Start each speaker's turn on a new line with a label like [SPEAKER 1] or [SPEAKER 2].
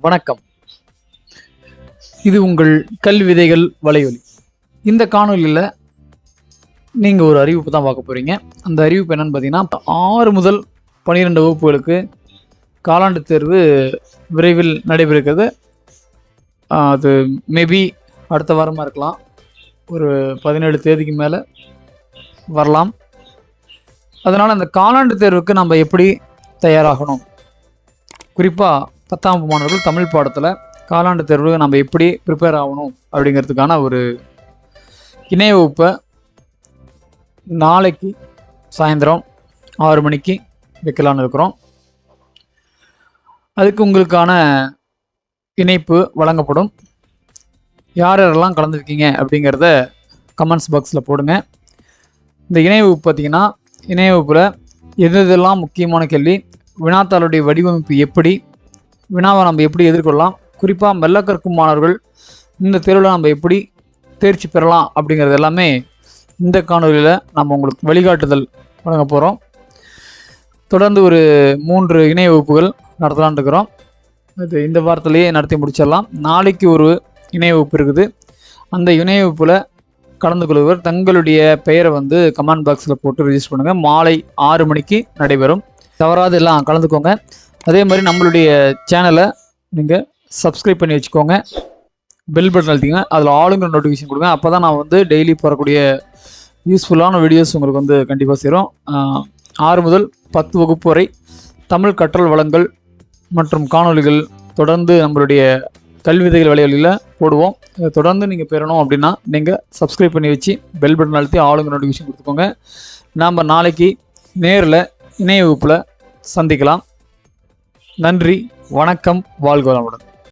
[SPEAKER 1] வணக்கம். இது உங்கள் கல்வி விதைகள் வலையொலி. இந்த காணொலியில் நீங்கள் ஒரு அறிவிப்பு தான் பார்க்க போகிறீங்க. அந்த அறிவிப்பு என்னென்னு பார்த்தீங்கன்னா, 6 முதல் 12 வகுப்புகளுக்கு காலாண்டு தேர்வு விரைவில் நடைபெறுகிறது. அது மேபி அடுத்த வாரமாக இருக்கலாம், ஒரு 17 தேதிக்கு மேலே வரலாம். அதனால் அந்த காலாண்டு தேர்வுக்கு நம்ம எப்படி தயாராகணும், குறிப்பாக 10ஆம் வகுப்பு மாணவர்கள் தமிழ் பாடத்தில் காலாண்டு தேர்வுக்கு நம்ம எப்படி ப்ரிப்பேர் ஆகணும் அப்படிங்கிறதுக்கான ஒரு இணைய வகுப்பை நாளைக்கு சாயந்தரம் 6 மணிக்கு வைக்கலான்னு இருக்கிறோம். அதுக்கு உங்களுக்கான இணைப்பு வழங்கப்படும். யார் யாரெல்லாம் கலந்துருக்கீங்க அப்படிங்கிறத கமெண்ட்ஸ் பாக்ஸில் போடுங்க. இந்த இணைய வகுப்பு பார்த்திங்கன்னா, இணைய வகுப்பில் எதெல்லாம் முக்கியமான கேள்வி, வினாத்தாளுடைய வடிவமைப்பு எப்படி, வினாவை நம்ம எப்படி எதிர்கொள்ளலாம், குறிப்பாக மெல்ல கற்கும் மாணவர்கள் இந்த தேர்வில் நம்ம எப்படி தேர்ச்சி பெறலாம் அப்படிங்கிறது எல்லாமே இந்த காணொலியில் நம்ம உங்களுக்கு வழிகாட்டுதல் வழங்க போகிறோம். தொடர்ந்து ஒரு 3 இணைய வகுப்புகள் நடத்தலான்னு இருக்கிறோம். அது இந்த வாரத்திலேயே நடத்தி முடிச்சிடலாம். நாளைக்கு ஒரு இணைய வகுப்பு இருக்குது. அந்த இணைய வகுப்பில் கலந்து கொள்வர் தங்களுடைய பெயரை கமெண்ட் பாக்ஸில் போட்டு ரிஜிஸ்டர் பண்ணுங்கள். மாலை 6 மணிக்கு நடைபெறும். தவறாது எல்லாம் கலந்துக்கோங்க. அதே மாதிரி நம்மளுடைய சேனலை நீங்கள் சப்ஸ்கிரைப் பண்ணி வச்சுக்கோங்க. பெல் பட்டன் அழுத்திங்க, அதில் ஆளுங்கிற நோட்டிஃபிகேஷன் கொடுங்க. அப்போ தான் நான் டெய்லி போடக்கூடிய யூஸ்ஃபுல்லான வீடியோஸ் உங்களுக்கு கண்டிப்பாக சேரும். 6 முதல் 10 வகுப்பு வரை தமிழ் கற்றல் வளங்கள் மற்றும் காணொலிகள் தொடர்ந்து நம்மளுடைய கல்விதைகள் வலையொலியில் போடுவோம். இதை தொடர்ந்து நீங்கள் பெறணும் அப்படின்னா நீங்கள் சப்ஸ்கிரைப் பண்ணி வச்சு பெல் பட்டன் அழுத்தி ஆளுங்கிற நோட்டிஃபிகேஷன் கொடுத்துக்கோங்க. நாம் நாளைக்கு நேரில் இணைய வகுப்பில் சந்திக்கலாம். நன்றி, வணக்கம், வாழ்க வளமுடன்.